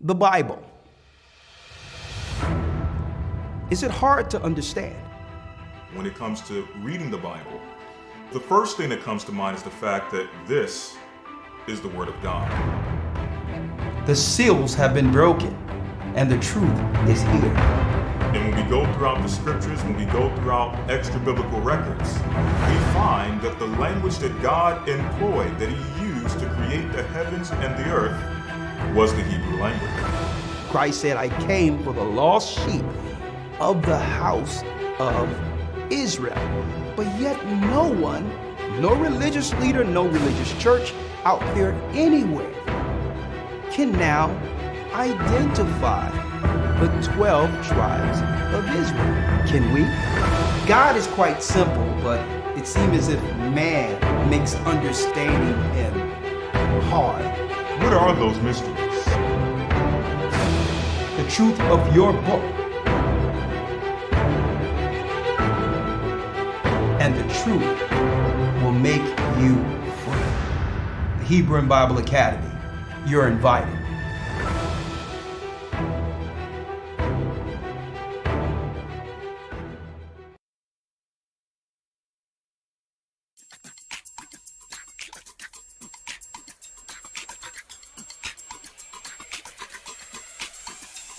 The Bible. Is it hard to understand? When it comes to reading the Bible, the first thing that comes to mind is the fact that this is the Word of God. The seals have been broken, and the truth is here. And when we go throughout the scriptures, when we go throughout extra biblical records, we find that the language that God employed, that He used to create the heavens and the earth, was the Hebrew language. Christ said, I came for the lost sheep of the house of Israel. But yet no one, no religious leader, no religious church out there anywhere can now identify the 12 tribes of Israel. Can we? God is quite simple, but it seems as if man makes understanding Him hard. What are those mysteries? The truth of your book and the truth will make you free. The Hebrew and Bible Academy, you're invited.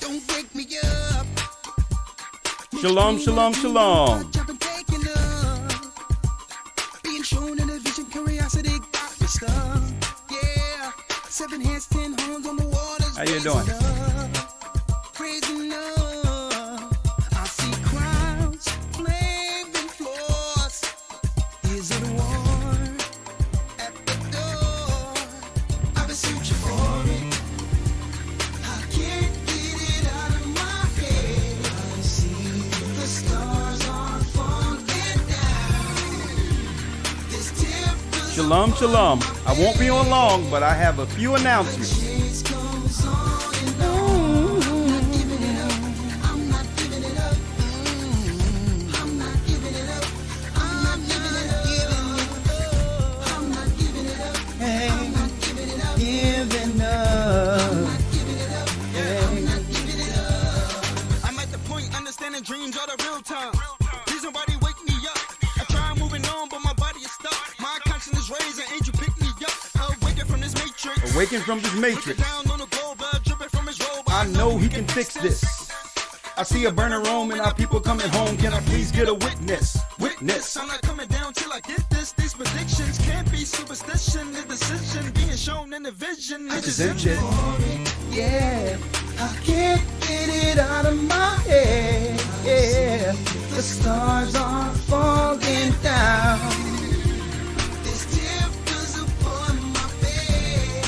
Don't wake me up. Shalom, shalom, shalom. Being shown in a vision, curiosity got me stuck. Yeah, 7 hands, 10 horns on the waters. How you doing? Praising up. I see crowds, flaming floors. Is it war at the door? I've been searching for it. I can't get it out of my head. I see the stars are falling down. This temple Shalom, shalom. I won't be on long, but I have a few announcements. chase goes on and on. I'm not giving it up. I'm not giving it up. I'm not giving it up. I'm not giving it up. I'm not giving it up. I'm not giving it up. Giving up. I'm not giving it up. I'm not giving it up. I'm at the point understanding dreams are the real time. Please nobody wake me up. I try moving on, but my body is stuck. My conscience is raised, and angel pick me up. Awaken from this matrix. Awaken from this matrix. Down on the globe, blood dripping from his robe. I know He can fix this. I see a burning Rome and our people coming home. Can I please get a witness? Witness. I'm not coming down till I get this. These predictions can't be superstition. The decision being shown in the vision. This is it. Yeah, I can't get it out of my head. Yeah, the stars are falling down. This tempers upon my bed.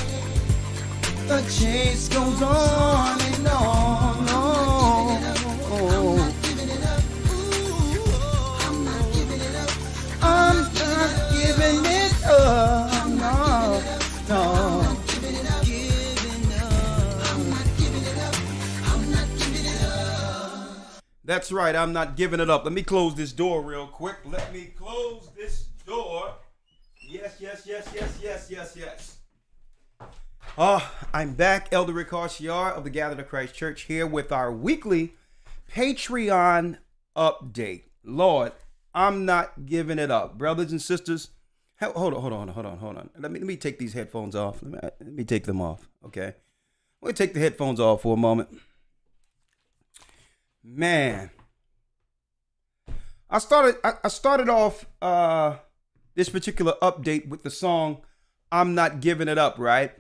The chase goes on and on. I'm not giving it up. Ooh, I'm not giving it up. I'm not giving it up. No, no. That's right. I'm not giving it up. Let me close this door real quick. Let me close this door. Yes, yes, yes, yes, yes, yes, yes. I'm back, Elder Rawchaa of the Gathered of Christ Church, here with our weekly Patreon update. Lord, I'm not giving it up. Brothers and sisters, hold on. Let me take these headphones off. Let me take them off, okay? I'm going to take the headphones off for a moment. Man, I started off this particular update with the song "I'm Not Giving It Up," right?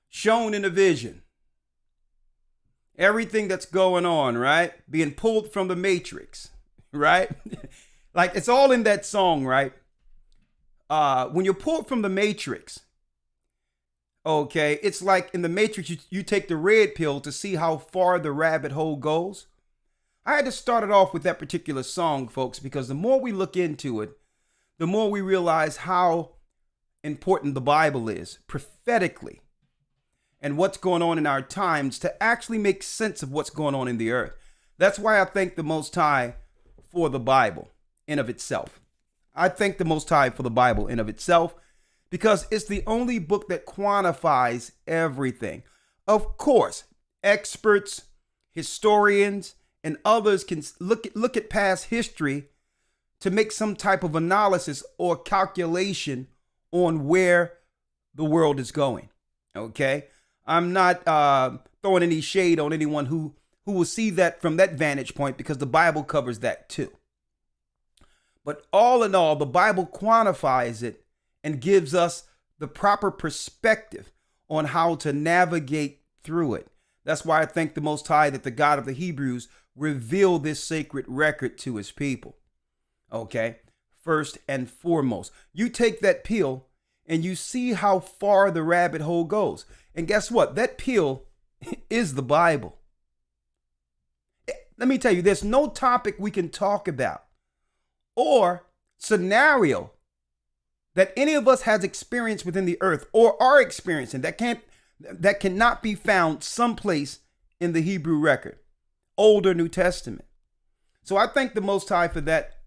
Shown in a vision, everything that's going on, right? Being pulled from the matrix, right? Like it's all in that song, right? When you're pulled from the matrix. Okay, it's like in the Matrix, you take the red pill to see how far the rabbit hole goes. I had to start it off with that particular song, folks, because the more we look into it, the more we realize how important the Bible is prophetically and what's going on in our times to actually make sense of what's going on in the earth. That's why I thank the Most High for the Bible in of itself. I thank the Most High for the Bible in of itself, because it's the only book that quantifies everything. Of course, experts, historians, and others can look at past history to make some type of analysis or calculation on where the world is going. Okay, I'm not throwing any shade on anyone who will see that from that vantage point, because the Bible covers that too. But all in all, the Bible quantifies it and gives us the proper perspective on how to navigate through it. That's why I thank the Most High that the God of the Hebrews revealed this sacred record to his people. Okay, first and foremost, you take that pill and you see how far the rabbit hole goes. And guess what? That pill is the Bible. Let me tell you, there's no topic we can talk about or scenario that any of us has experienced within the earth or are experiencing that cannot be found someplace in the Hebrew record, Old or New Testament. So I thank the Most High for that,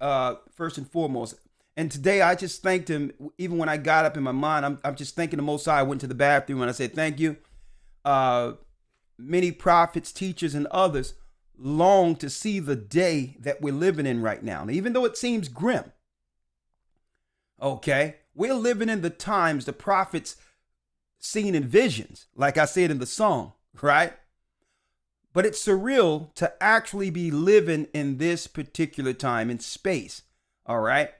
first and foremost. And today I just thanked him. Even when I got up in my mind, I'm just thanking the Most High. I went to the bathroom and I said, thank you. Many prophets, teachers, and others long to see the day that we're living in right now. And even though it seems grim, okay, we're living in the times the prophets seen in visions, like I said in the song, right? But it's surreal to actually be living in this particular time and space, all right?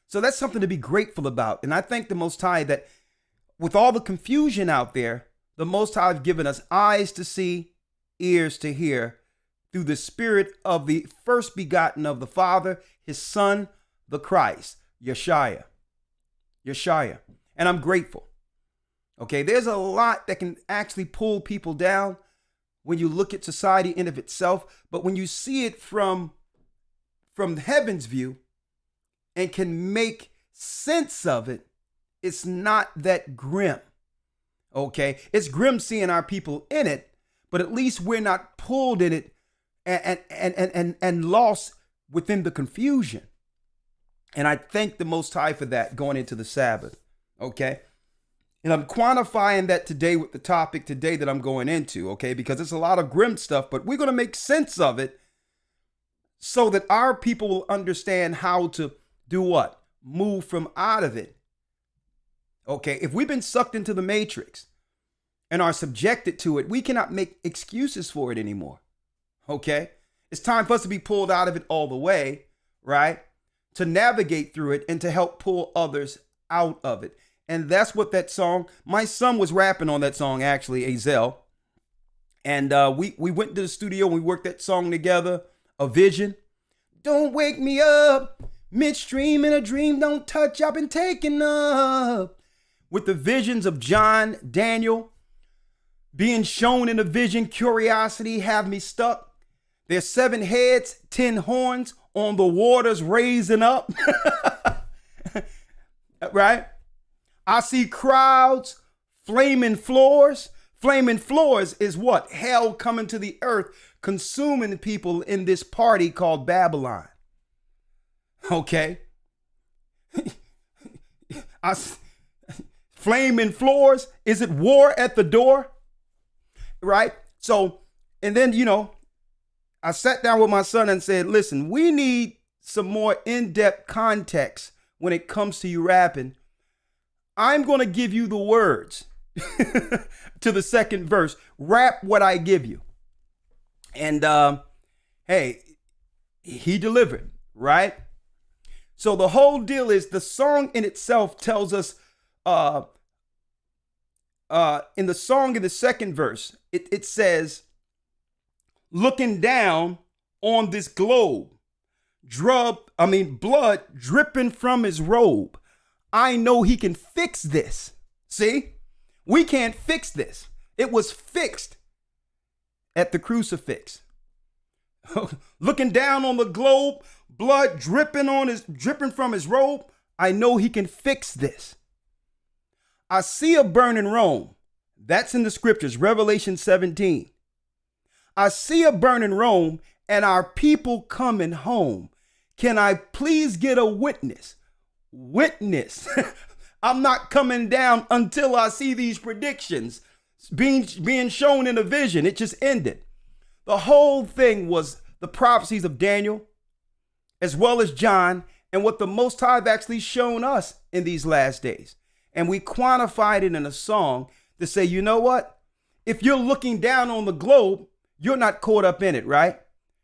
So that's something to be grateful about. And I thank the Most High that with all the confusion out there, the Most High have given us eyes to see, ears to hear, through the Spirit of the first begotten of the Father, his Son, the Christ, Yeshua. And I'm grateful. Okay, there's a lot that can actually pull people down when you look at society in of itself, but when you see it from heaven's view and can make sense of it, it's not that grim. Okay, it's grim seeing our people in it, but at least we're not pulled in it and lost within the confusion. And I thank the Most High for that going into the Sabbath. Okay. And I'm quantifying that today with the topic today that I'm going into. Okay. Because it's a lot of grim stuff, but we're going to make sense of it so that our people will understand how to do what? Move from out of it. Okay. If we've been sucked into the matrix and are subjected to it, we cannot make excuses for it anymore. Okay. It's time for us to be pulled out of it all the way, right? To navigate through it and to help pull others out of it. And that's what that song, my son was rapping on that song, actually, Azel. And we went to the studio and we worked that song together, A Vision. Don't wake me up midstream in a dream, don't touch, I've been taken up. With the visions of John, Daniel, being shown in a vision, curiosity have me stuck. There's 7 heads, 10 horns on the waters raising up. Right? I see crowds, flaming floors. Flaming floors is what? Hell coming to the earth, consuming people in this party called Babylon. Okay? Flaming floors. Is it war at the door? Right? So, and then, I sat down with my son and said, listen, we need some more in-depth context when it comes to you rapping. I'm going to give you the words to the second verse. Rap what I give you. And hey, he delivered, right? So the whole deal is the song in itself tells us in the song in the second verse, it says, looking down on this globe, blood dripping from his robe. I know he can fix this. See, we can't fix this. It was fixed at the crucifix. Looking down on the globe, blood dripping from his robe. I know he can fix this. I see a burning Rome. That's in the scriptures, Revelation 17. I see a burning Rome and our people coming home. Can I please get a witness? Witness. I'm not coming down until I see these predictions being shown in a vision. It just ended. The whole thing was the prophecies of Daniel, as well as John, and what the Most High have actually shown us in these last days. And we quantified it in a song to say, you know what? If you're looking down on the globe, you're not caught up in it, right?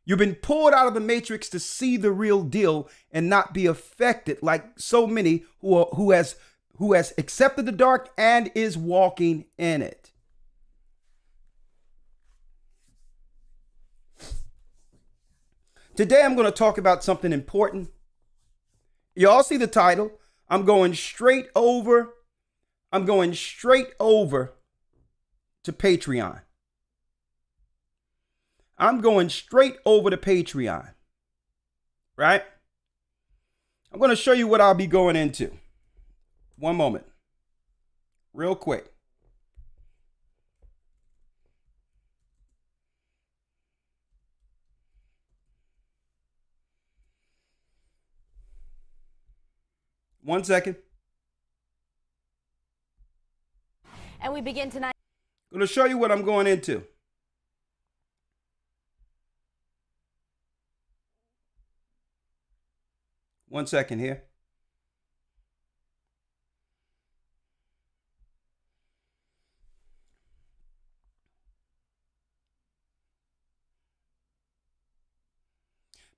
You've been pulled out of the matrix to see the real deal and not be affected like so many who has accepted the dark and is walking in it. Today I'm going to talk about something important. You all see the title. I'm going straight over to Patreon. I'm going straight over to Patreon, right? I'm going to show you what I'll be going into. One moment, real quick. One second. And we begin tonight. I'm going to show you what I'm going into. One second here.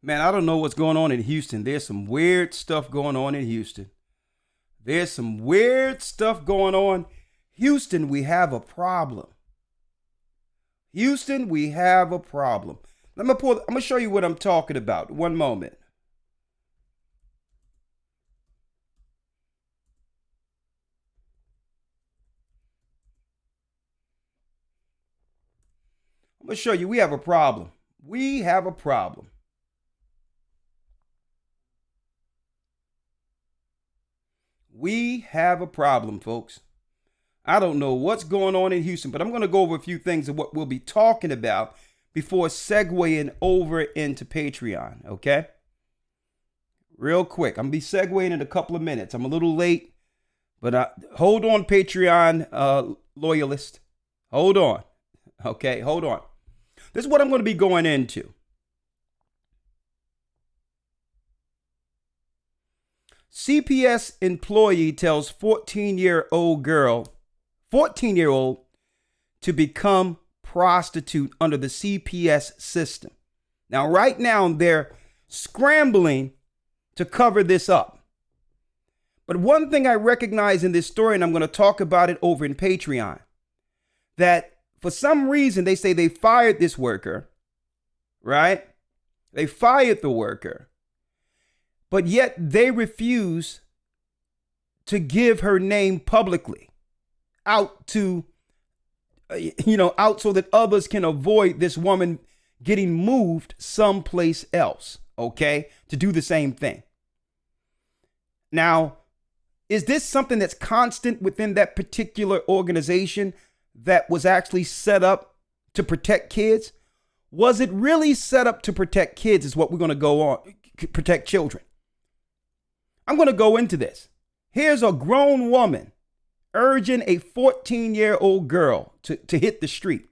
Man, I don't know what's going on in Houston. There's some weird stuff going on in Houston. There's some weird stuff going on. Houston, we have a problem. Houston, we have a problem. I'm going to show you what I'm talking about. One moment. I'm going to show you we have a problem. We have a problem. We have a problem, folks. I don't know what's going on in Houston, but I'm going to go over a few things of what we'll be talking about before segueing over into Patreon, okay? Real quick. I'm going to be segueing in a couple of minutes. I'm a little late, but hold on, Patreon loyalist. Hold on. Okay, hold on. This is what I'm going to be going into. CPS employee tells 14-year-old to become prostitute under the CPS system. Now, right now, they're scrambling to cover this up. But one thing I recognize in this story, and I'm going to talk about it over in Patreon, that for some reason, they say they fired this worker, right? They fired the worker. But yet they refuse to give her name publicly out to, out so that others can avoid this woman getting moved someplace else, okay, to do the same thing. Now, is this something that's constant within that particular organization that was actually set up to protect kids? Was it really set up to protect kids is what we're going to go on, protect children? I'm going to go into this. Here's a grown woman urging a 14-year-old girl to hit the street.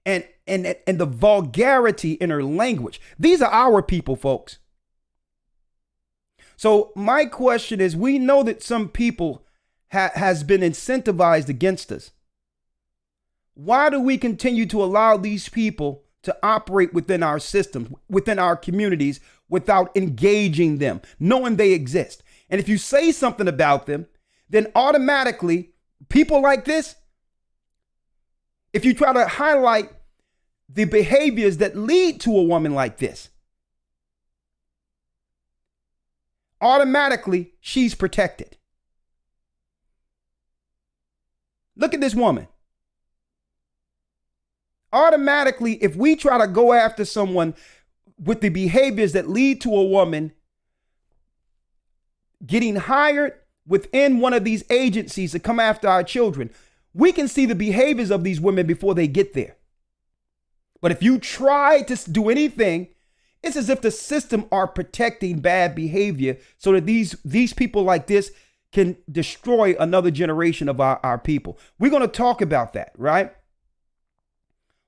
And the vulgarity in her language. These are our people, folks. So my question is, we know that some people has been incentivized against us. Why do we continue to allow these people to operate within our system, within our communities, without engaging them, knowing they exist? And if you say something about them, then automatically people like this, if you try to highlight the behaviors that lead to a woman like this, automatically she's protected. Look at this woman. Automatically, if we try to go after someone with the behaviors that lead to a woman getting hired within one of these agencies to come after our children, we can see the behaviors of these women before they get there. But if you try to do anything, it's as if the system are protecting bad behavior so that these people like this can destroy another generation of our people. We're going to talk about that, right?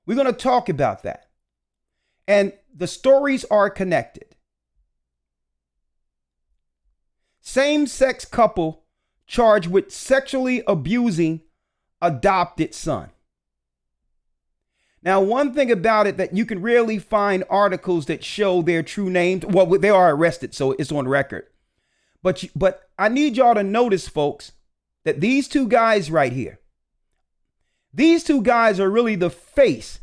We're going to talk about that. And the stories are connected. Same-sex couple charged with sexually abusing adopted son. Now, one thing about it that you can rarely find articles that show their true names. Well, they are arrested, so it's on record. But I need y'all to notice, folks, that these two guys right here, these two guys are really the face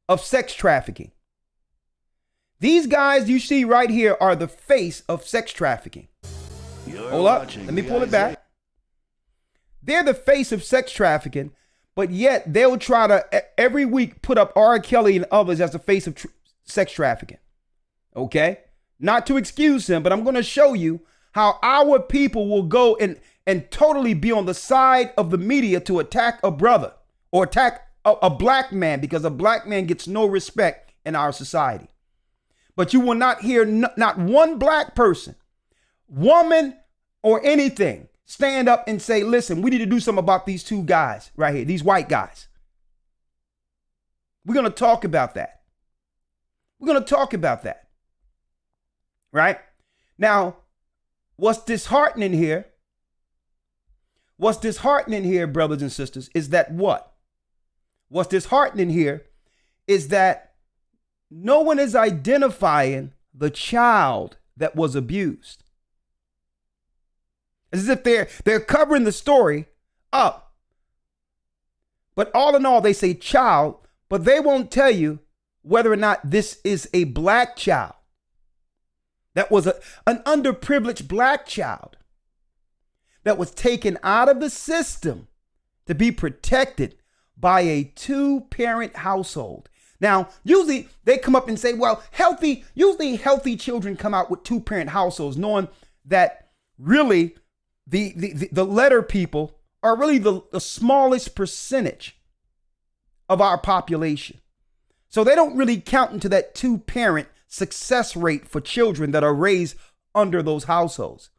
of sex trafficking. These guys you see right here are the face of sex trafficking. Hold up, let me pull it back. They're the face of sex trafficking, but yet they'll try to every week put up R. Kelly and others as the face of sex trafficking. Okay? Not to excuse him, but I'm going to show you how our people will go and totally be on the side of the media to attack a brother or attack a black man, because a black man gets no respect in our society. But you will not hear not one black person, woman, or anything stand up and say, listen, we need to do something about these two guys right here, these white guys. We're going to talk about that. We're going to talk about that. Right? Now, what's disheartening here, brothers and sisters, is that what? What's disheartening here is that no one is identifying the child that was abused. As if they're covering the story up. But all in all, they say child, but they won't tell you whether or not this is a black child. That was an underprivileged black child that was taken out of the system to be protected by a two-parent household. Now, usually they come up and say, well, usually healthy children come out with two-parent households, knowing that really the letter people are really the smallest percentage of our population. So they don't really count into that two-parent success rate for children that are raised under those households.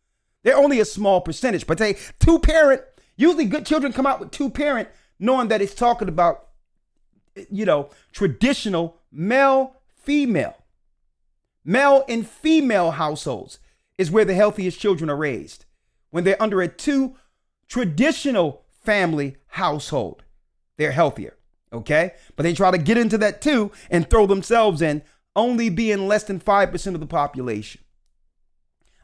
They're only a small percentage, but they two-parent, usually good children come out with two-parent, knowing that it's talking about, traditional male and female households is where the healthiest children are raised. When they're under a two traditional family household, they're healthier. Okay. But they try to get into that too and throw themselves in, only being less than 5% of the population.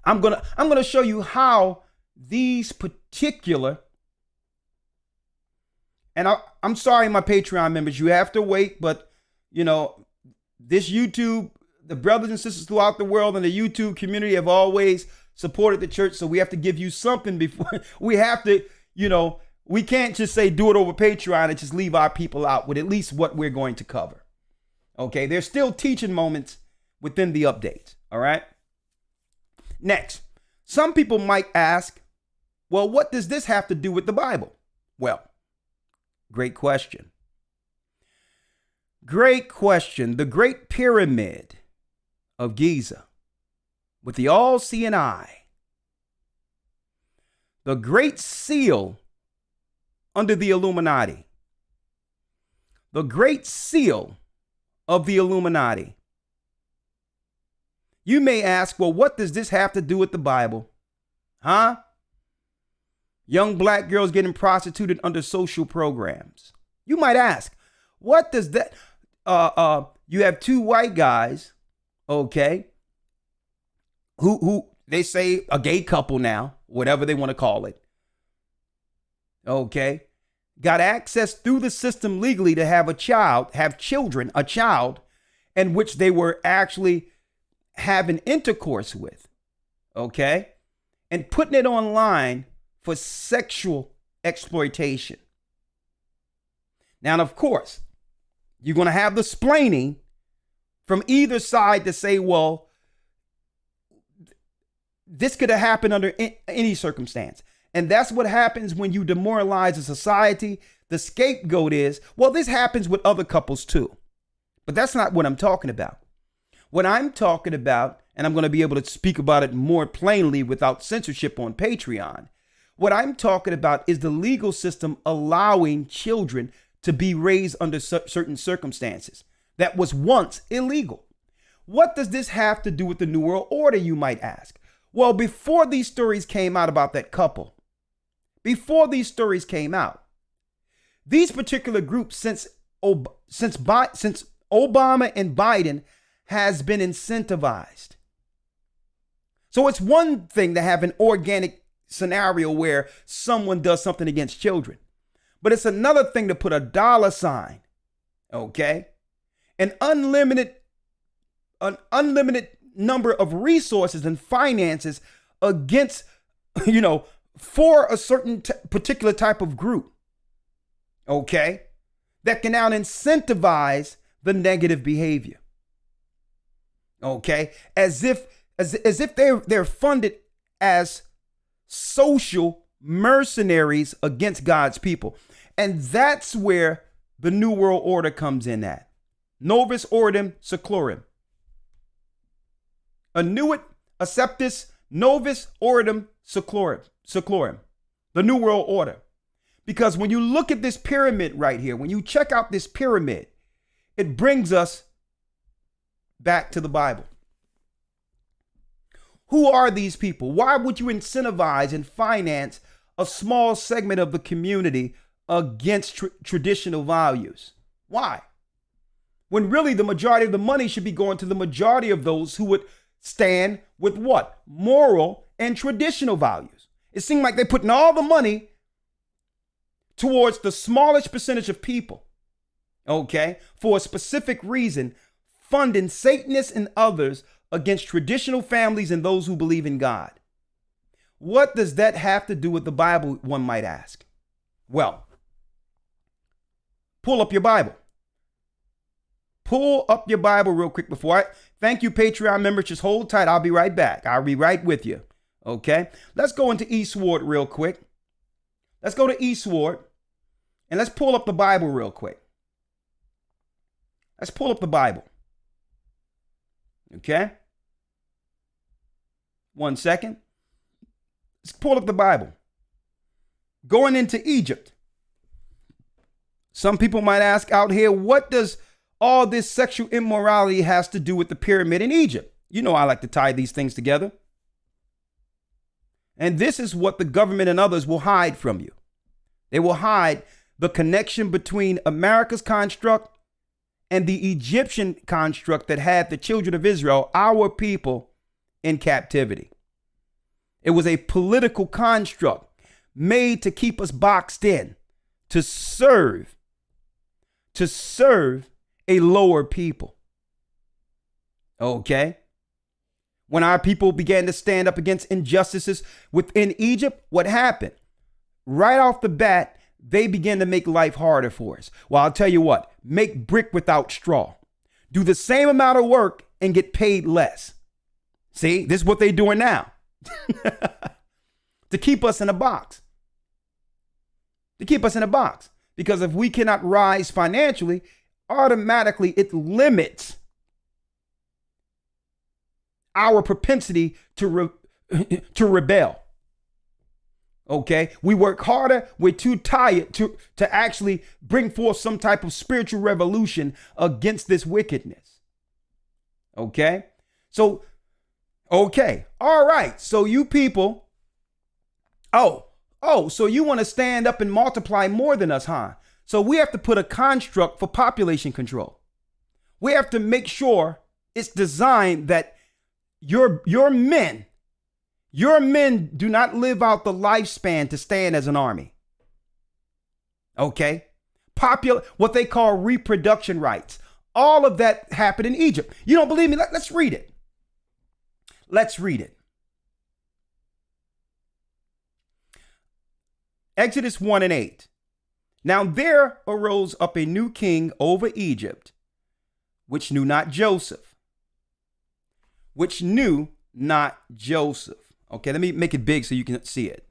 I'm going to show you how these particular, and I'm sorry, my Patreon members, you have to wait, but this YouTube, the brothers and sisters throughout the world and the YouTube community have always supported the church. So we have to give you something before we have to, we can't just say do it over Patreon and just leave our people out with at least what we're going to cover. Okay. There's still teaching moments within the updates. All right. Next, some people might ask, well, what does this have to do with the Bible? Well, great question. Great question. The Great Pyramid of Giza with the all-seeing eye. The Great Seal under the Illuminati. The Great Seal of the Illuminati. You may ask, well, what does this have to do with the Bible? Huh? Young black girls getting prostituted under social programs. You might ask, what does that, you have two white guys, okay, who they say a gay couple now, whatever they want to call it, okay, got access through the system legally to have a child, in which they were actually having intercourse with, okay, and putting it online for sexual exploitation. Now, of course, you're going to have the splaining from either side to say, well, this could have happened under any circumstance. And that's what happens when you demoralize a society. The scapegoat is, well, this happens with other couples too. But that's not what I'm talking about. What I'm talking about, and I'm going to be able to speak about it more plainly without censorship on Patreon. What I'm talking about is the legal system allowing children to be raised under certain circumstances that was once illegal. What does this have to do with the New World Order, you might ask? Well, before these stories came out about that couple, before these stories came out, these particular groups, since Obama and Biden, has been incentivized. So it's one thing to have an organic scenario where someone does something against children, but it's another thing to put a dollar sign, okay, an unlimited number of resources and finances against, for a certain particular type of group, okay, that can now incentivize the negative behavior, okay, as if they're funded as social mercenaries against God's people. And that's where the New World Order comes in at. Novus Ordo Seclorum. Annuit Acceptus Novus Ordo Seclorum. The New World Order. Because when you look at this pyramid right here, when you check out this pyramid, it brings us back to the Bible. Who are these people? Why would you incentivize and finance a small segment of the community against traditional values? Why? When really the majority of the money should be going to the majority of those who would stand with what? Moral and traditional values. It seemed like they're putting all the money towards the smallest percentage of people, okay, for a specific reason, funding Satanists and others against traditional families and those who believe in God. What does that have to do with the Bible, one might ask? Well, pull up your Bible. Pull up your Bible real quick before I thank you, Patreon members. Just hold tight. I'll be right back. I'll be right with you. Okay. Let's go into Eastward real quick. Let's go to Eastward and let's pull up the Bible real quick. Let's pull up the Bible. Okay. 1 second. Let's pull up the Bible. Going into Egypt. Some people might ask out here, what does all this sexual immorality has to do with the pyramid in Egypt? You know, I like to tie these things together. And this is what the government and others will hide from you. They will hide the connection between America's construct and the Egyptian construct that had the children of Israel, our people, in captivity. It was a political construct made to keep us boxed in, to serve a lower people. Okay? When our people began to stand up against injustices within Egypt, what happened? Right off the bat, they began to make life harder for us. Well, I'll tell you what, make brick without straw. Do the same amount of work and get paid less. See, this is what they're doing now. To keep us in a box. To keep us in a box. Because if we cannot rise financially, automatically it limits our propensity to rebel. Okay, we work harder. We're too tired to actually bring forth some type of spiritual revolution against this wickedness. Okay, so, okay, all right. So you people, so you want to stand up and multiply more than us, huh? So we have to put a construct for population control. We have to make sure it's designed that your men do not live out the lifespan to stand as an army. Okay? What they call reproduction rights. All of that happened in Egypt. You don't believe me? Let's read it. Let's read it. Exodus 1:8. Now there arose up a new king over Egypt, which knew not Joseph. Which knew not Joseph. Okay, let me make it big so you can see it.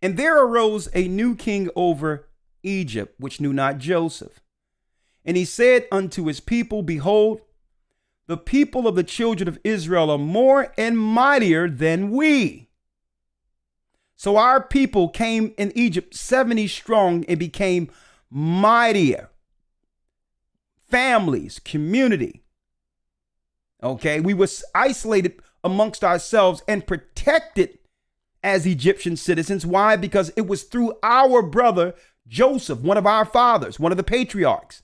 And there arose a new king over Egypt, which knew not Joseph. And he said unto his people, behold, the people of the children of Israel are more and mightier than we. So our people came in Egypt 70 strong and became mightier. Families, community. Okay, we were isolated amongst ourselves and protected as Egyptian citizens. Why? Because it was through our brother Joseph, one of our fathers, one of the patriarchs.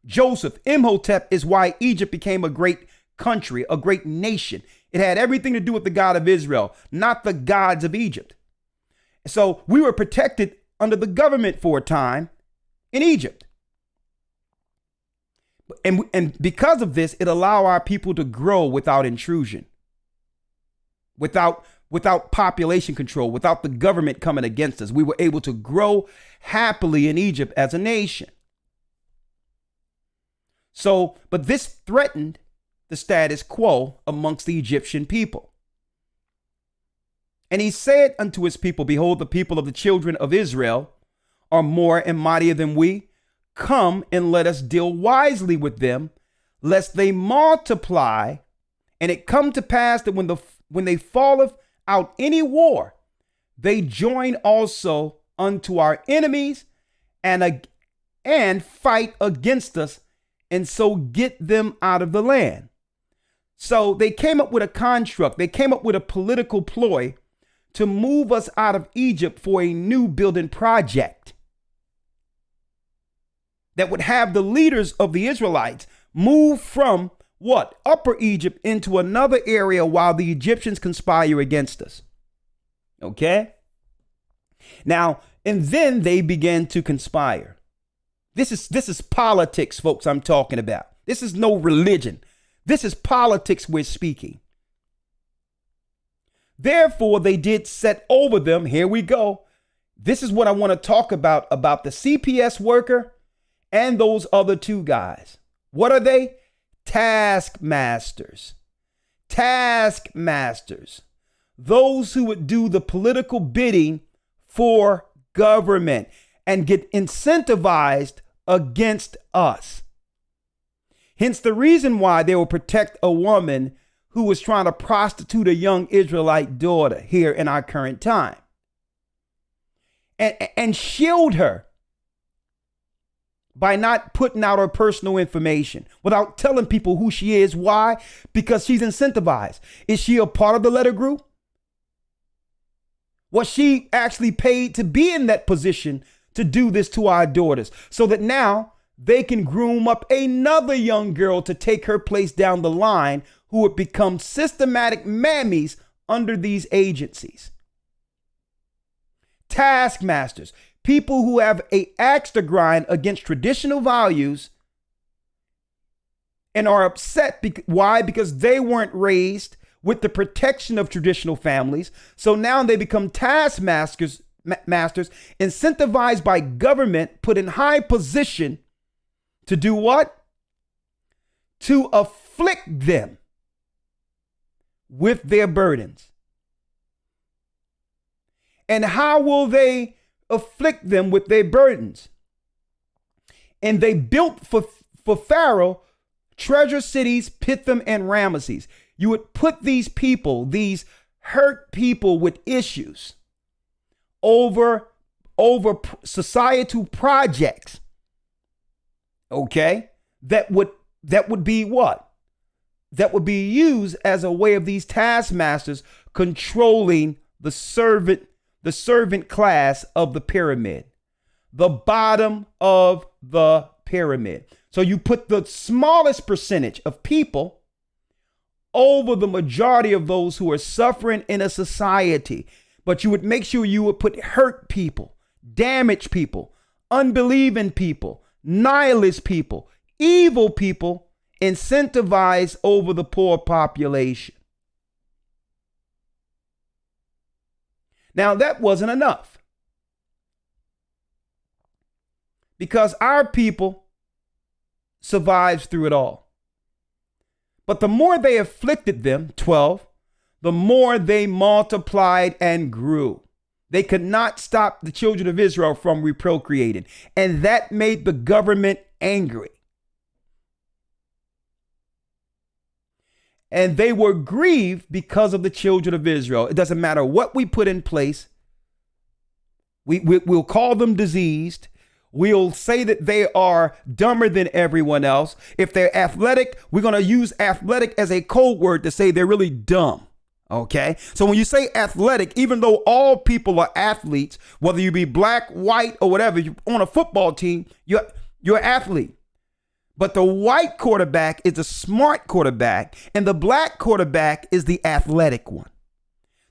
Joseph, Imhotep, is why Egypt became a great country, a great nation. It had everything to do with the God of Israel, not the gods of Egypt. So we were protected under the government for a time in Egypt. And because of this, it allowed our people to grow without intrusion, without population control, without the government coming against us. We were able to grow happily in Egypt as a nation. So, but this threatened the status quo amongst the Egyptian people. And he said unto his people, behold, the people of the children of Israel are more and mightier than we. Come and let us deal wisely with them, lest they multiply. And it come to pass that when they falleth out any war, they join also unto our enemies and fight against us, and so get them out of the land. So they came up with a construct. They came up with a political ploy to move us out of Egypt for a new building project that would have the leaders of the Israelites move from what? Upper Egypt into another area while the Egyptians conspire against us. Okay? Now, and then they began to conspire. This is politics, folks, I'm talking about. This is no religion. This is politics we're speaking. Therefore, they did set over them. Here we go. This is what I want to talk about the CPS worker and those other two guys. What are they? Taskmasters. Taskmasters. Those who would do the political bidding for government and get incentivized against us. Hence the reason why they will protect a woman who was trying to prostitute a young Israelite daughter here in our current time. And shield her by not putting out her personal information, without telling people who she is. Why? Because she's incentivized. Is she a part of the letter group? Was she actually paid to be in that position to do this to our daughters, so that now they can groom up another young girl to take her place down the line, who would become systematic mammies under these agencies? Taskmasters, people who have an axe to grind against traditional values and are upset. Why? Because they weren't raised with the protection of traditional families. So now they become taskmasters, incentivized by government, put in high position to do what? To afflict them with their burdens. And how will they afflict them with their burdens? And they built for Pharaoh treasure cities, Pithom and Ramesses. You would put these people, these hurt people with issues, over societal projects. Okay, that would be what? That would be used as a way of these taskmasters controlling the servant class of the pyramid, the bottom of the pyramid. So you put the smallest percentage of people over the majority of those who are suffering in a society. But you would make sure you would put hurt people, damaged people, unbelieving people, nihilist people, evil people, incentivized over the poor population. Now, that wasn't enough, because our people survives through it all. But the more they afflicted them, 12, the more they multiplied and grew. They could not stop the children of Israel from reprocreating. And that made the government angry. And they were grieved because of the children of Israel. It doesn't matter what we put in place. We'll call them diseased. We'll say that they are dumber than everyone else. If they're athletic, we're going to use athletic as a code word to say they're really dumb. Okay. So when you say athletic, even though all people are athletes, whether you be black, white, or whatever, you're on a football team, you're an athlete. But the white quarterback is the smart quarterback, and the black quarterback is the athletic one.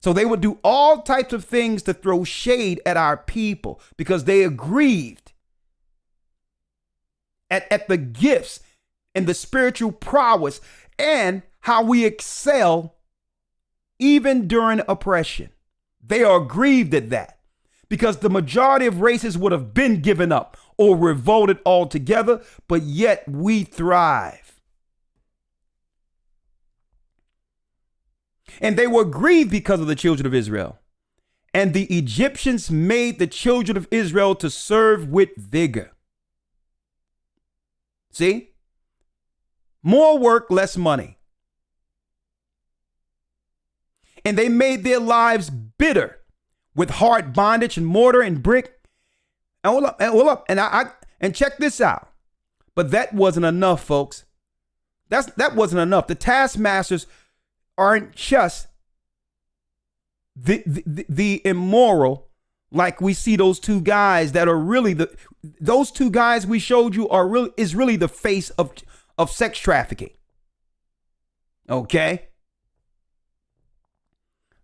So they would do all types of things to throw shade at our people because they are grieved at the gifts and the spiritual prowess and how we excel even during oppression. They are grieved at that because the majority of races would have been given up or revolted altogether, but yet we thrive. And they were grieved because of the children of Israel. And the Egyptians made the children of Israel to serve with vigor. See? More work, less money. And they made their lives bitter with hard bondage and mortar and brick. And hold up. And check this out. But that wasn't enough, folks. That wasn't enough. The taskmasters aren't just the immoral, like we see those two guys that are really those two guys we showed you is really the face of sex trafficking. Okay?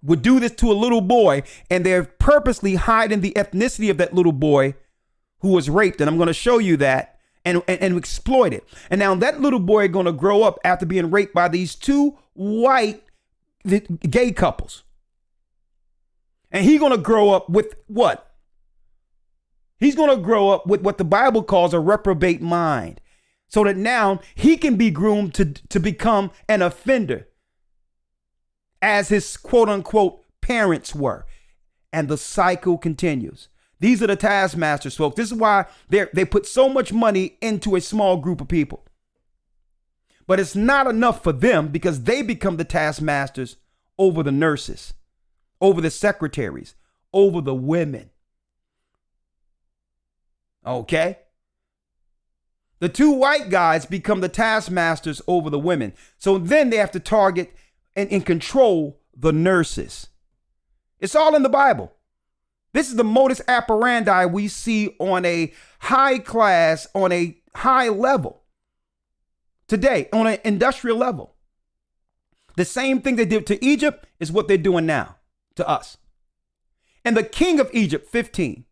Would do this to a little boy, and they're purposely hiding the ethnicity of that little boy who was raped. And I'm going to show you that and exploit it. And now that little boy is going to grow up after being raped by these two white gay couples. And he's going to grow up with what? He's going to grow up with what the Bible calls a reprobate mind. So that now he can be groomed to become an offender, as his quote unquote parents were. And the cycle continues. These are the taskmasters, folks. This is why they put so much money into a small group of people. But it's not enough for them because they become the taskmasters over the nurses, over the secretaries, over the women. Okay? The two white guys become the taskmasters over the women. So then they have to target and control the nurses. It's all in the Bible. This is the modus operandi we see on a high class, on a high level today, on an industrial level. The same thing they did to Egypt is what they're doing now to us. And the king of Egypt, 15,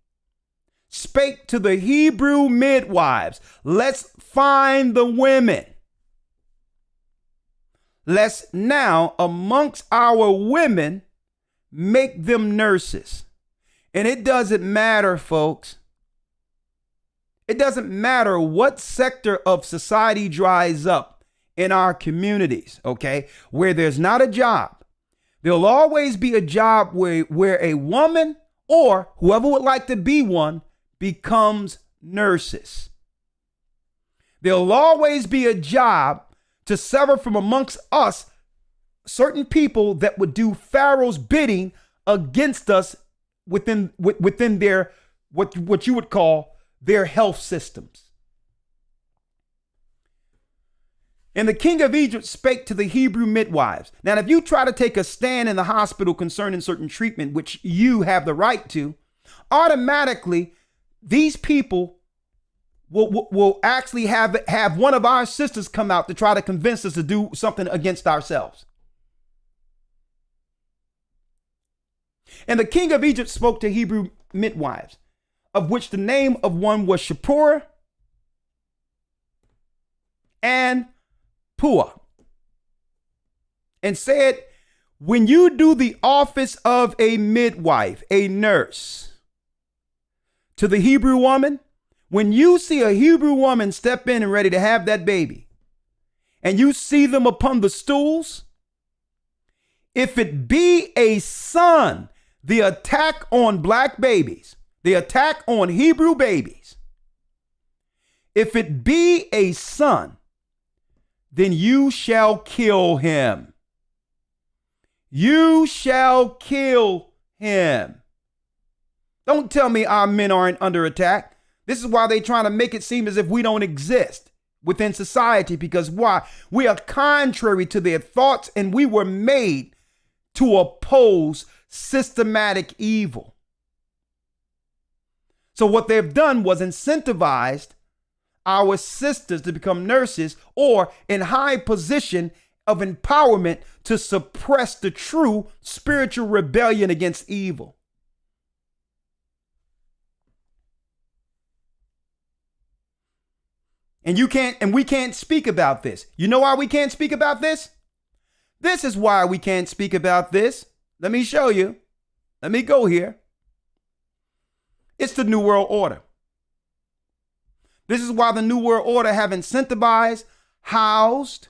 spake to the Hebrew midwives, let's find the women. Let's now amongst our women make them nurses. And it doesn't matter, folks. It doesn't matter what sector of society dries up in our communities, okay, where there's not a job. There'll always be a job where a woman or whoever would like to be one becomes nurses. There'll always be a job to sever from amongst us certain people that would do Pharaoh's bidding against us within their what you would call their health systems. And the king of Egypt spake to the Hebrew midwives. Now, if you try to take a stand in the hospital concerning certain treatment, which you have the right to, automatically these people will actually have one of our sisters come out to try to convince us to do something against ourselves. And the king of Egypt spoke to Hebrew midwives, of which the name of one was Shapurah and Puah, and said, when you do the office of a midwife, a nurse, to the Hebrew woman, when you see a Hebrew woman step in and ready to have that baby, and you see them upon the stools, if it be a son, the attack on black babies, the attack on Hebrew babies, If it be a son, then you shall kill him. You shall kill him. Don't tell me our men aren't under attack. This is why they're trying to make it seem as if we don't exist within society, because why? We are contrary to their thoughts, and we were made to oppose systematic evil. So what they've done was incentivized our sisters to become nurses or in high position of empowerment to suppress the true spiritual rebellion against evil. And we can't speak about this. You know why we can't speak about this? This is why we can't speak about this. Let me show you. Let me go here. It's the New World Order. This is why the New World Order have incentivized, housed,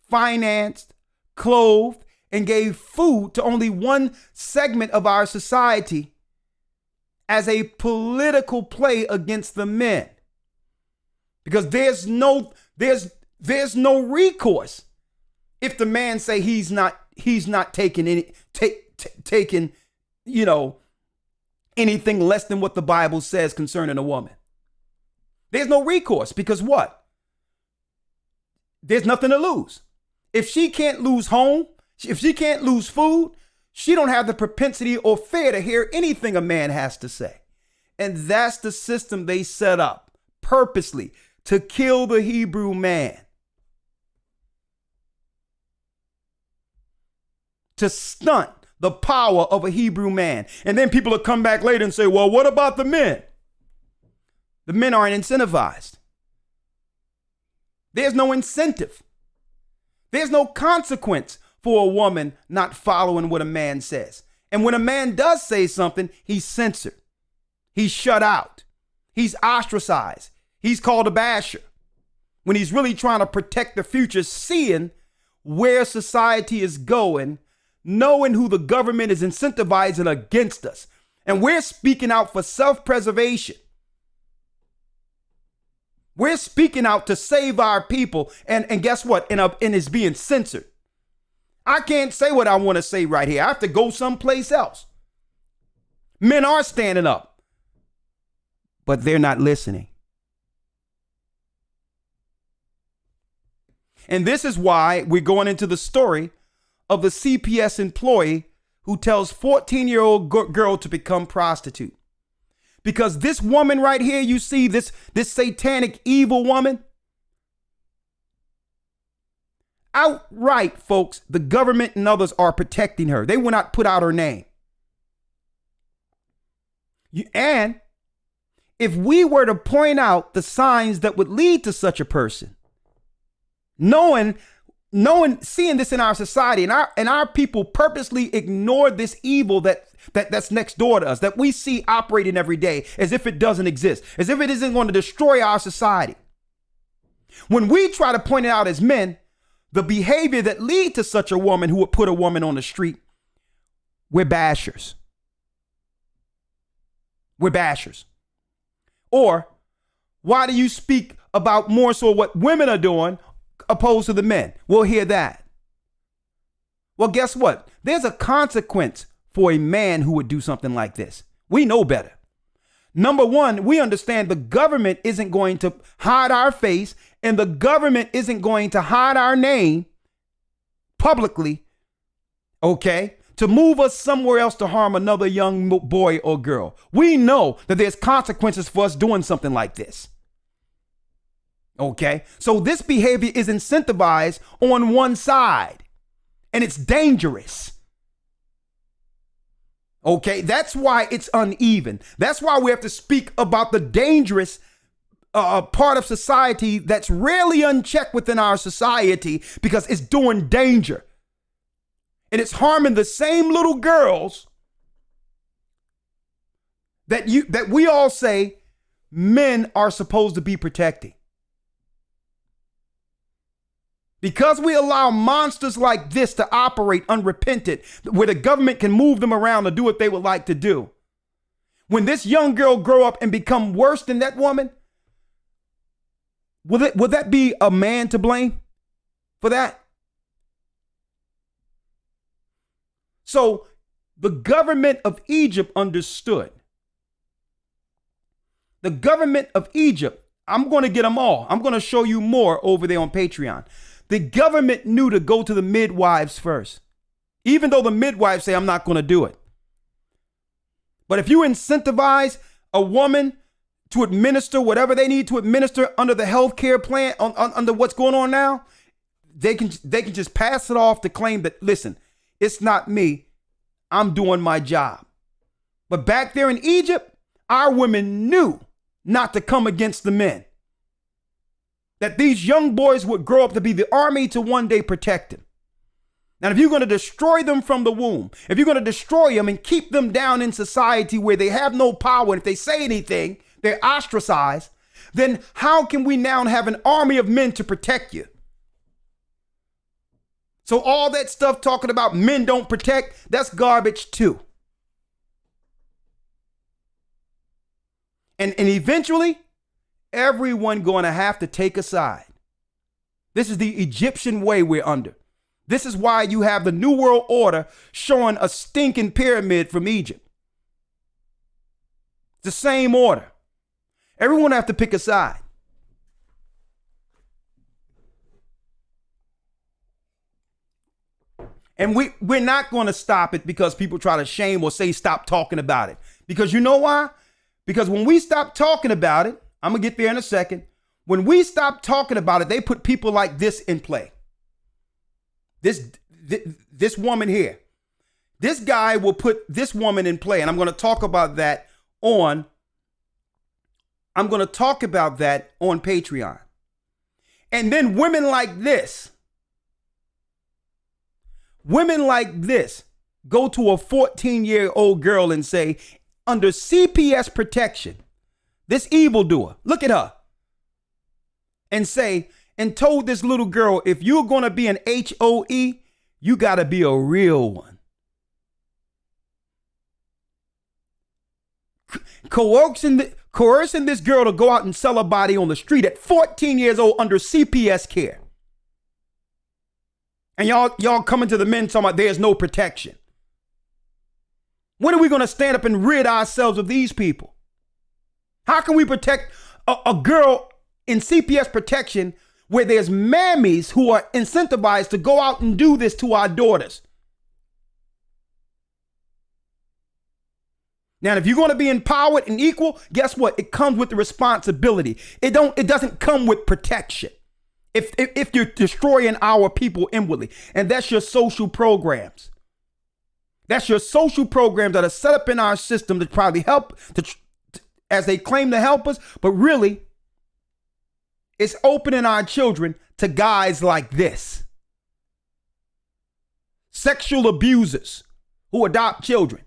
financed, clothed, and gave food to only one segment of our society as a political play against the men. Because there's no recourse if the man say he's not taking anything less than what the Bible says concerning a woman. There's no recourse because what? There's nothing to lose. If she can't lose home, if she can't lose food, she don't have the propensity or fear to hear anything a man has to say. And that's the system they set up purposely to kill the Hebrew man. To stunt the power of a Hebrew man. And then people will come back later and say, well, what about the men? The men aren't incentivized. There's no incentive. There's no consequence for a woman not following what a man says. And when a man does say something, he's censored. He's shut out. He's ostracized. He's called a basher. When he's really trying to protect the future, seeing where society is going, knowing who the government is incentivizing against us. And we're speaking out for self-preservation. We're speaking out to save our people. And guess what? And it's being censored. I can't say what I want to say right here. I have to go someplace else. Men are standing up, but they're not listening. And this is why we're going into the story of the CPS employee who tells 14-year-old girl to become prostitute. Because this woman right here, you see this satanic evil woman, outright, folks, the government and others are protecting her. They will not put out her name. And if we were to point out the signs that would lead to such a person, knowing, seeing this in our society, and our people purposely ignore this evil that's next door to us, that we see operating every day as if it doesn't exist, as if it isn't going to destroy our society. When we try to point it out as men, the behavior that lead to such a woman who would put a woman on the street, we're bashers. We're bashers. Or why do you speak about more so what women are doing opposed to the men? We'll hear that. Well, guess what? There's a consequence for a man who would do something like this. We know better. Number one, we understand the government isn't going to hide our face, and the government isn't going to hide our name publicly, okay, to move us somewhere else to harm another young boy or girl. We know that there's consequences for us doing something like this. Okay, so this behavior is incentivized on one side, and it's dangerous. Okay, that's why it's uneven. That's why we have to speak about the dangerous part of society that's rarely unchecked within our society, because it's doing danger. And it's harming the same little girls that we all say men are supposed to be protecting. Because we allow monsters like this to operate unrepentant, where the government can move them around to do what they would like to do. When this young girl grow up and become worse than that woman, Would that be a man to blame for that? So the government of Egypt understood. The government of Egypt, I'm going to get them all. I'm going to show you more over there on Patreon. The government knew to go to the midwives first, even though the midwives say, I'm not going to do it. But if you incentivize a woman to administer whatever they need to administer under the health care plan, under what's going on now, they can just pass it off to claim that, listen, it's not me. I'm doing my job. But back there in Egypt, our women knew not to come against the men. That these young boys would grow up to be the army to one day protect them. Now, if you're going to destroy them from the womb, if you're going to destroy them and keep them down in society where they have no power, and if they say anything, they're ostracized, then how can we now have an army of men to protect you? So all that stuff talking about men don't protect, that's garbage too. And eventually, everyone going to have to take a side. This is the Egyptian way we're under. This is why you have the New World Order showing a stinking pyramid from Egypt. The same order. Everyone have to pick a side. And we're not going to stop it because people try to shame or say stop talking about it. Because you know why? Because when we stop talking about it, I'm going to get there in a second. When we stop talking about it, they put people like this in play. This woman here. This guy will put this woman in play. And I'm going to talk about that on Patreon. And then women like this go to a 14-year-old girl and say, under CPS protection, this evildoer, look at her, and say, and told this little girl, if you're going to be an HOE, you got to be a real one. Coercing this girl to go out and sell her body on the street at 14 years old under CPS care. And y'all coming to the men talking about there's no protection. When are we going to stand up and rid ourselves of these people? How can we protect a girl in CPS protection where there's mammies who are incentivized to go out and do this to our daughters? Now, if you're going to be empowered and equal, guess what? It comes with the responsibility. It doesn't come with protection. If you're destroying our people inwardly, and that's your social programs. That's your social programs that are set up in our system to probably help, as they claim to help us, but really, it's opening our children to guys like this. Sexual abusers who adopt children.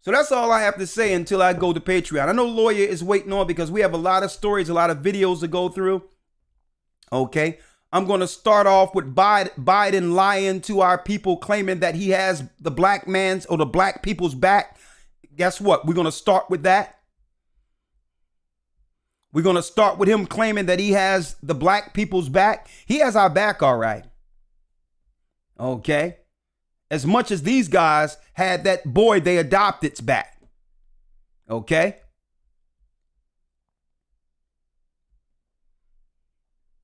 So that's all I have to say until I go to Patreon. I know Lawya is waiting on because we have a lot of stories, a lot of videos to go through. Okay. I'm going to start off with Biden lying to our people, claiming that he has the black man's or the black people's back. Guess what? We're going to start with that. We're going to start with him claiming that he has the black people's back. He has our back, all right. Okay. As much as these guys had that boy they adopted's back. Okay.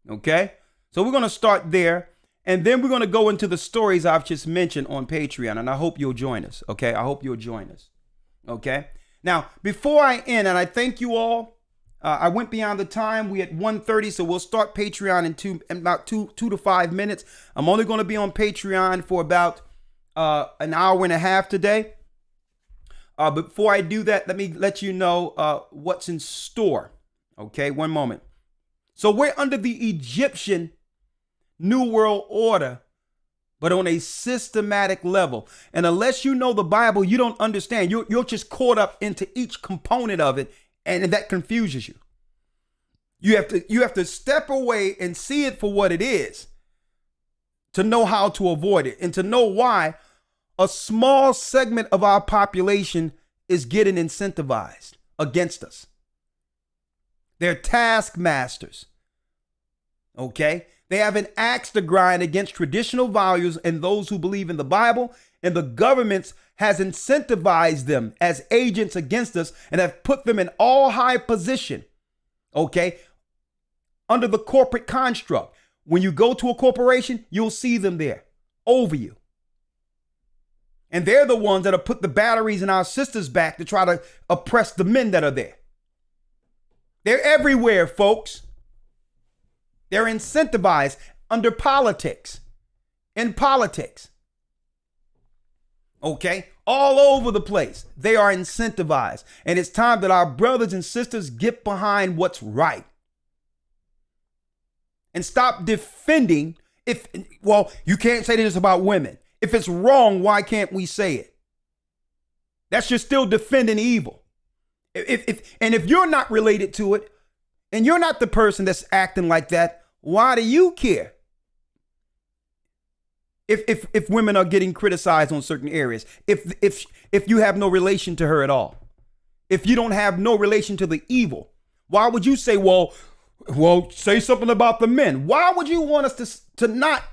Okay. So we're going to start there. And then we're going to go into the stories I've just mentioned on Patreon. And I hope you'll join us. Okay. I hope you'll join us. Okay. Now, before I end, and I thank you all. I went beyond the time. We at 1:30, so we'll start Patreon in about two to 5 minutes. I'm only going to be on Patreon for about an hour and a half today. Before I do that, let me let you know what's in store. Okay, one moment. So we're under the Egyptian New World Order, but on a systematic level. And unless you know the Bible, you don't understand. You're just caught up into each component of it, and that confuses you. You have to step away and see it for what it is to know how to avoid it and to know why a small segment of our population is getting incentivized against us. They're taskmasters. Okay? They have an axe to grind against traditional values and those who believe in the Bible, and the government has incentivized them as agents against us and have put them in all high position, okay, under the corporate construct. When you go to a corporation, you'll see them there over you. And they're the ones that have put the batteries in our sisters' back to try to oppress the men that are there. They're everywhere, folks. They're incentivized under politics, in politics. Okay? All over the place. They are incentivized. And it's time that our brothers and sisters get behind what's right. And stop defending you can't say this about women. If it's wrong, why can't we say it? That's just still defending evil. If you're not related to it, and you're not the person that's acting like that, why do you care? If women are getting criticized on certain areas, if you have no relation to her at all, if you don't have no relation to the evil, why would you say, well, say something about the men? Why would you want us to not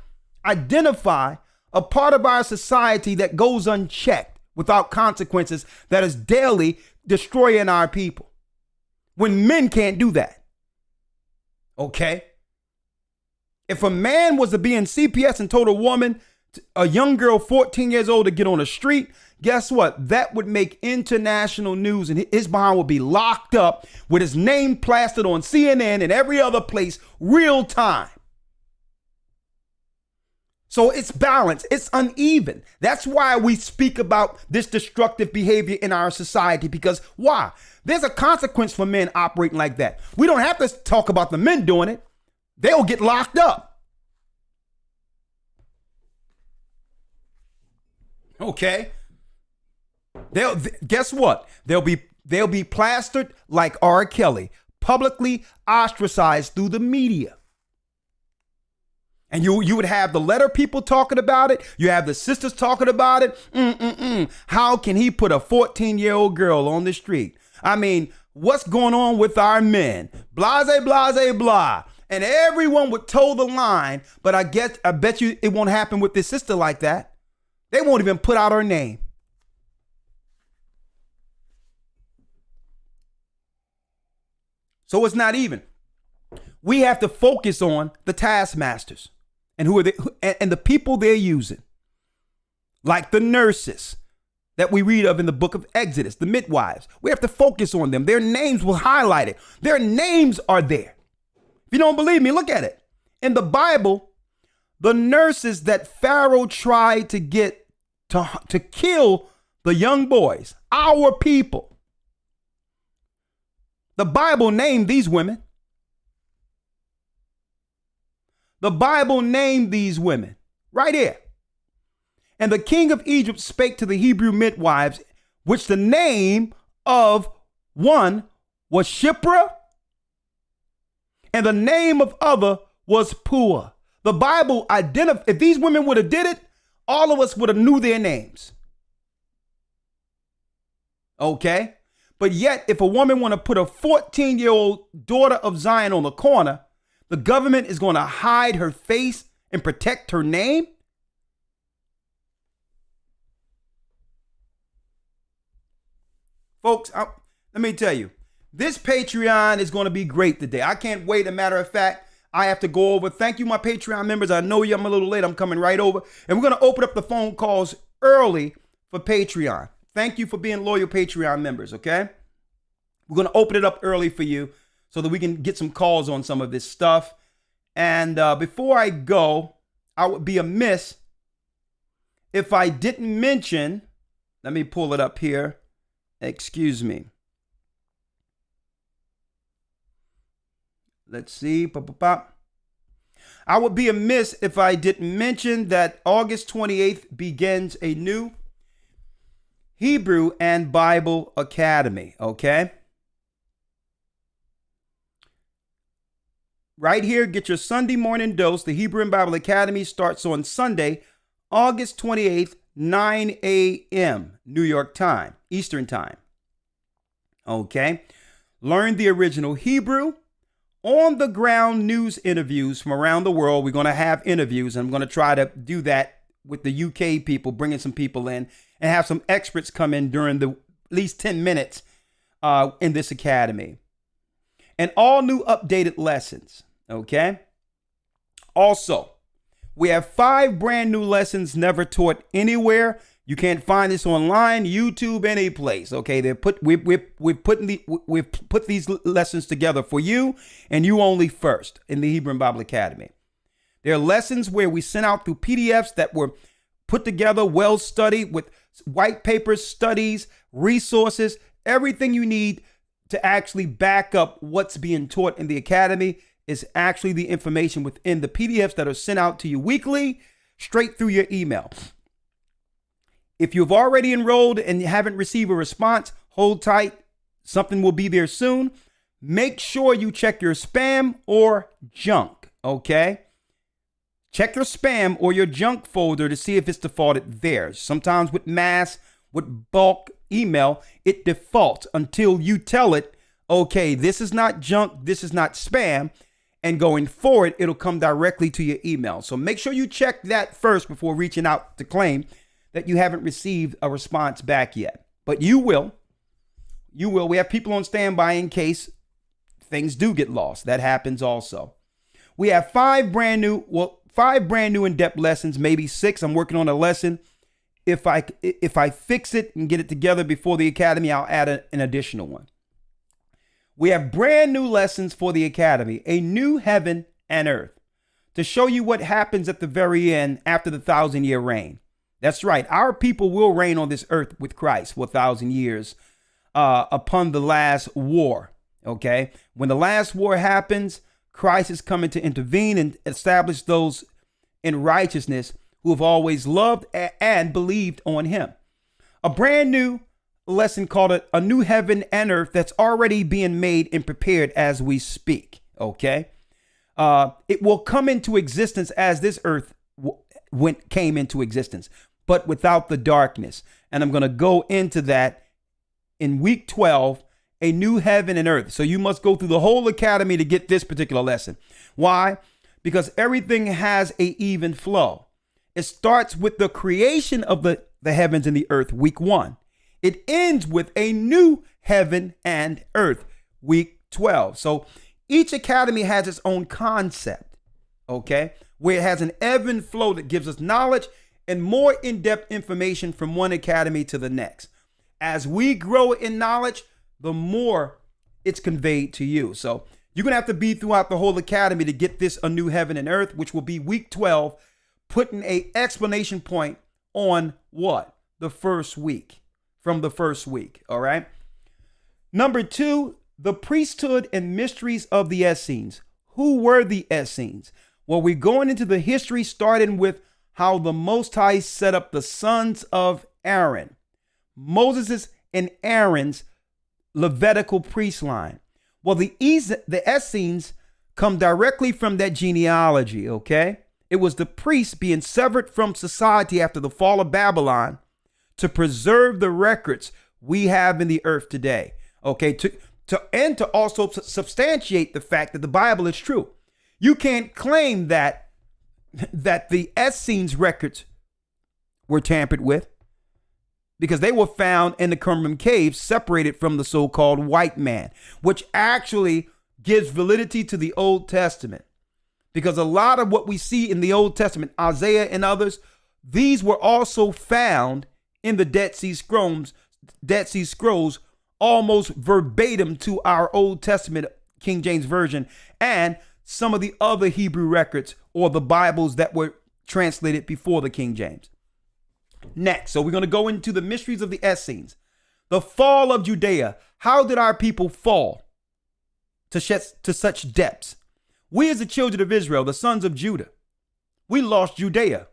identify a part of our society that goes unchecked without consequences, that is daily destroying our people, when men can't do that? Okay? If a man was to be in CPS and told a woman, a young girl 14 years old, to get on the street, guess what? That would make international news, and his behind would be locked up with his name plastered on CNN and every other place, real time. So it's balanced. It's uneven. That's why we speak about this destructive behavior in our society, because why? There's a consequence for men operating like that. We don't have to talk about the men doing it. They'll get locked up. Okay. Guess what? They'll be plastered like R. Kelly, publicly ostracized through the media. And you would have the letter people talking about it. You have the sisters talking about it. How can he put a 14-year-old girl on the street? I mean, what's going on with our men? Blase, blase, blah. And everyone would toe the line. But I bet you it won't happen with this sister like that. They won't even put out her name. So it's not even. We have to focus on the taskmasters and who are and the people they're using, like the nurses that we read of in the book of Exodus, the midwives. We have to focus on them. Their names were highlighted. Their names are there. If you don't believe me, look at it. In the Bible, the nurses that Pharaoh tried to get to kill the young boys, our people. The Bible named these women. The Bible named these women right here. And the king of Egypt spake to the Hebrew midwives, which the name of one was Shiphrah, and the name of other was Puah. The Bible identified, if these women would have did it, all of us would have knew their names. Okay? But yet, if a woman want to put a 14-year-old daughter of Zion on the corner, the government is going to hide her face and protect her name? Folks, let me tell you, this Patreon is going to be great today. I can't wait. As a matter of fact, I have to go over. Thank you, my Patreon members. I know I'm a little late. I'm coming right over. And we're going to open up the phone calls early for Patreon. Thank you for being loyal Patreon members, okay? We're going to open it up early for you so that we can get some calls on some of this stuff. And before I go, I would be amiss if I didn't mention, let me pull it up here. Excuse me. Let's see. I would be amiss if I didn't mention that August 28th begins a new Hebrew and Bible Academy, okay? Right here, get your Sunday morning dose. The Hebrew and Bible Academy starts on Sunday, August 28th, 9 a.m. New York time, Eastern time. Okay. Learn the original Hebrew. On the ground news interviews from around the world. We're going to have interviews, and I'm going to try to do that with the UK people, bringing some people in and have some experts come in during the at least 10 minutes in this academy. And all new updated lessons. Okay. Also, we have 5 brand new lessons never taught anywhere. You can't find this online, YouTube, any place. Okay, we've put these lessons together for you and you only first in the Hebrew Bible Academy. There are lessons where we sent out through PDFs that were put together, well studied with white papers, studies, resources, everything you need to actually back up what's being taught in the academy is actually the information within the PDFs that are sent out to you weekly, straight through your email. If you've already enrolled and you haven't received a response, hold tight. Something will be there soon. Make sure you check your spam or junk, okay? Check your spam or your junk folder to see if it's defaulted there. Sometimes with mass, with bulk email, it defaults until you tell it, okay, this is not junk, this is not spam. And going forward, it'll come directly to your email. So make sure you check that first before reaching out to claim that you haven't received a response back yet. But you will. You will. We have people on standby in case things do get lost. That happens also. We have 5 brand new in-depth lessons, maybe 6. I'm working on a lesson. If I fix it and get it together before the academy, I'll add an additional one. We have brand new lessons for the academy, a new heaven and earth, to show you what happens at the very end after the 1,000-year reign. That's right. Our people will reign on this earth with Christ for 1,000 years upon the last war. Okay. When the last war happens, Christ is coming to intervene and establish those in righteousness who have always loved and believed on him. A brand new lesson called a new heaven and earth that's already being made and prepared as we speak. Okay. It will come into existence as this earth came into existence, but without the darkness. And I'm going to go into that in week 12, a new heaven and earth. So you must go through the whole academy to get this particular lesson. Why? Because everything has an even flow. It starts with the creation of the heavens and the earth, week 1. It ends with a new heaven and earth, week 12. So each academy has its own concept, okay, where it has an ebb and flow that gives us knowledge and more in-depth information from one academy to the next. As we grow in knowledge, the more it's conveyed to you. So you're going to have to be throughout the whole academy to get this a new heaven and earth, which will be week 12, putting a explanation point on what? The first week, from the first week. All right. Number 2, the priesthood and mysteries of the Essenes. Who were the Essenes? Well, we're going into the history, starting with how the Most High set up the sons of Aaron, Moses' and Aaron's Levitical priest line. Well, the Essenes come directly from that genealogy, okay? It was the priests being severed from society after the fall of Babylon to preserve the records we have in the earth today, okay? To also substantiate the fact that the Bible is true. You can't claim that the Essenes records were tampered with, because they were found in the Qumran caves, separated from the so-called white man, which actually gives validity to the Old Testament. Because a lot of what we see in the Old Testament, Isaiah and others, these were also found in the Dead Sea Scrolls, almost verbatim to our Old Testament King James Version and some of the other Hebrew records or the Bibles that were translated before the King James. Next, so we're going to go into the mysteries of the Essenes. The fall of Judea. How did our people fall to such depths? We as the children of Israel, the sons of Judah, we lost Judea.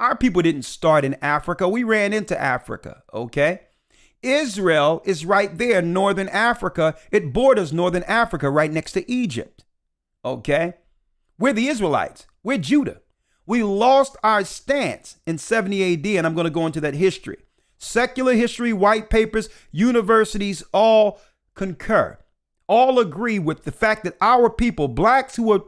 Our people didn't start in Africa. We ran into Africa, okay? Israel is right there, northern Africa. It borders northern Africa right next to Egypt, okay? We're the Israelites. We're Judah. We lost our stance in 70 AD, and I'm going to go into that history. Secular history, white papers, universities all concur, all agree with the fact that our people, blacks who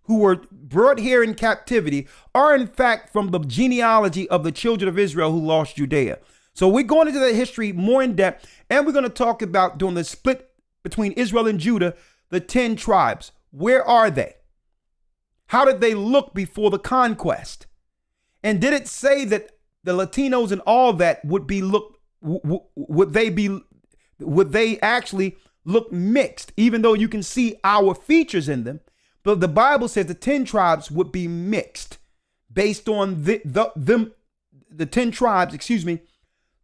were brought here in captivity, are in fact from the genealogy of the children of Israel who lost Judea. So we're going into that history more in depth, and we're going to talk about during the split between Israel and Judah, the 10 tribes. Where are they? How did they look before the conquest? And did it say that the Latinos and all that would they actually look mixed, even though you can see our features in them? But the Bible says the 10 tribes would be mixed based on the 10 tribes,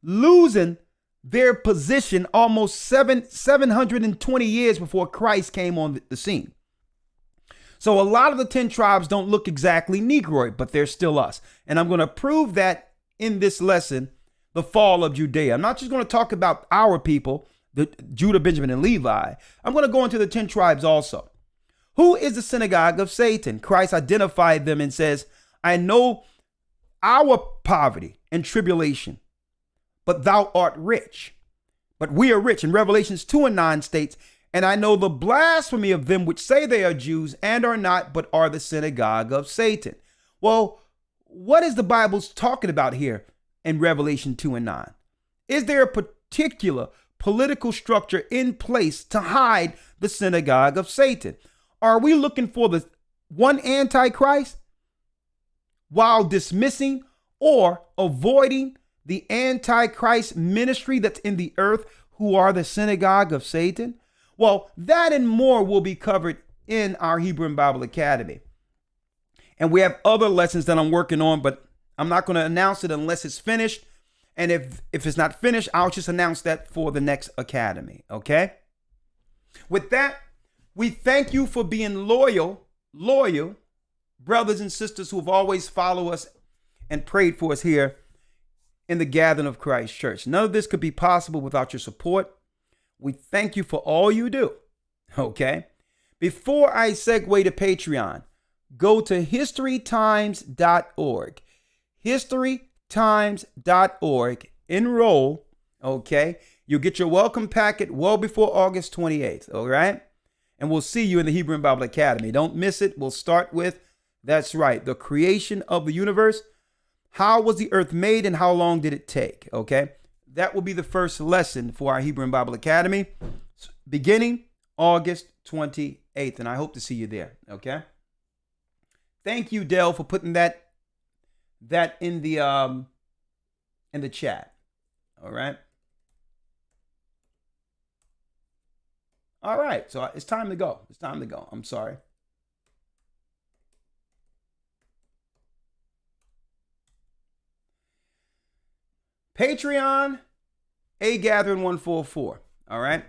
losing their position almost 720 years before Christ came on the scene. So a lot of the 10 tribes don't look exactly Negroid, but they're still us. And I'm going to prove that in this lesson, the fall of Judea. I'm not just going to talk about our people, the Judah, Benjamin, and Levi. I'm going to go into the 10 tribes also. Who is the synagogue of Satan? Christ identified them and says, I know our poverty and tribulation, but thou art rich. But we are rich. In Revelations 2:9 states, and I know the blasphemy of them which say they are Jews and are not, but are the synagogue of Satan. Well, what is the Bible talking about here in Revelation 2:9? Is there a particular political structure in place to hide the synagogue of Satan? Are we looking for the one Antichrist while dismissing or avoiding the Antichrist ministry that's in the earth, who are the synagogue of Satan? Well, that and more will be covered in our Hebrew and Bible Academy. And we have other lessons that I'm working on, but I'm not going to announce it unless it's finished. And if it's not finished, I'll just announce that for the next academy. Okay? With that, we thank you for being loyal brothers and sisters who have always followed us and prayed for us here in the Gathering of Christ Church. None of this could be possible without your support. We thank you for all you do. Okay? Before I segue to Patreon, go to historytimes.org. Historytimes.org. Enroll. Okay? You'll get your welcome packet well before August 28th. All right? And we'll see you in the Hebrew and Bible Academy. Don't miss it. We'll start with, that's right, the creation of the universe. How was the earth made and how long did it take? Okay? That will be the first lesson for our Hebrew and Bible Academy, beginning August 28th. And I hope to see you there. Okay? Thank you, Dell, for putting that in the chat. All right. All right. So it's time to go. It's time to go. I'm sorry. Patreon, A Gathering 144. All right.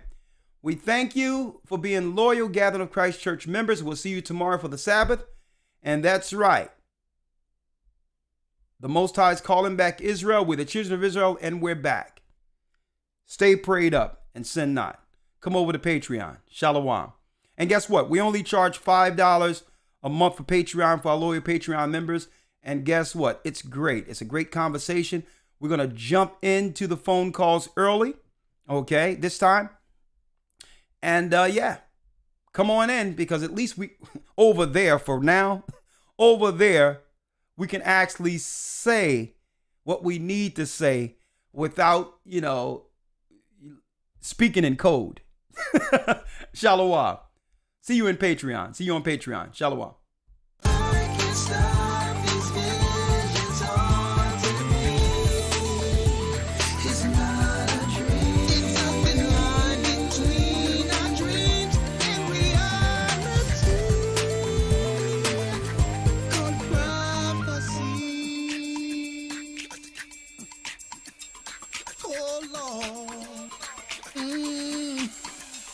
We thank you for being loyal Gathering of Christ Church members. We'll see you tomorrow for the Sabbath. And that's right. The Most High is calling back Israel. We're the children of Israel, and we're back. Stay prayed up and sin not. Come over to Patreon. Shalom. And guess what? We only charge $5 a month for Patreon for our loyal Patreon members. And guess what? It's great. It's a great conversation. We're going to jump into the phone calls early. Okay, this time. And yeah, come on in, because at least we over there for now, over there, we can actually say what we need to say without, speaking in code. Shalom. See you in Patreon. See you on Patreon. Shalom.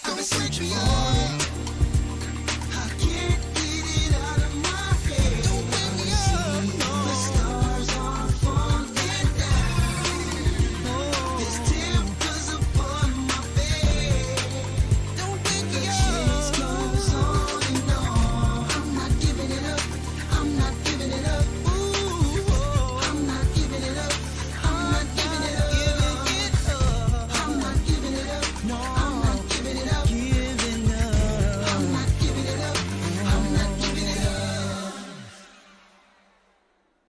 I'm a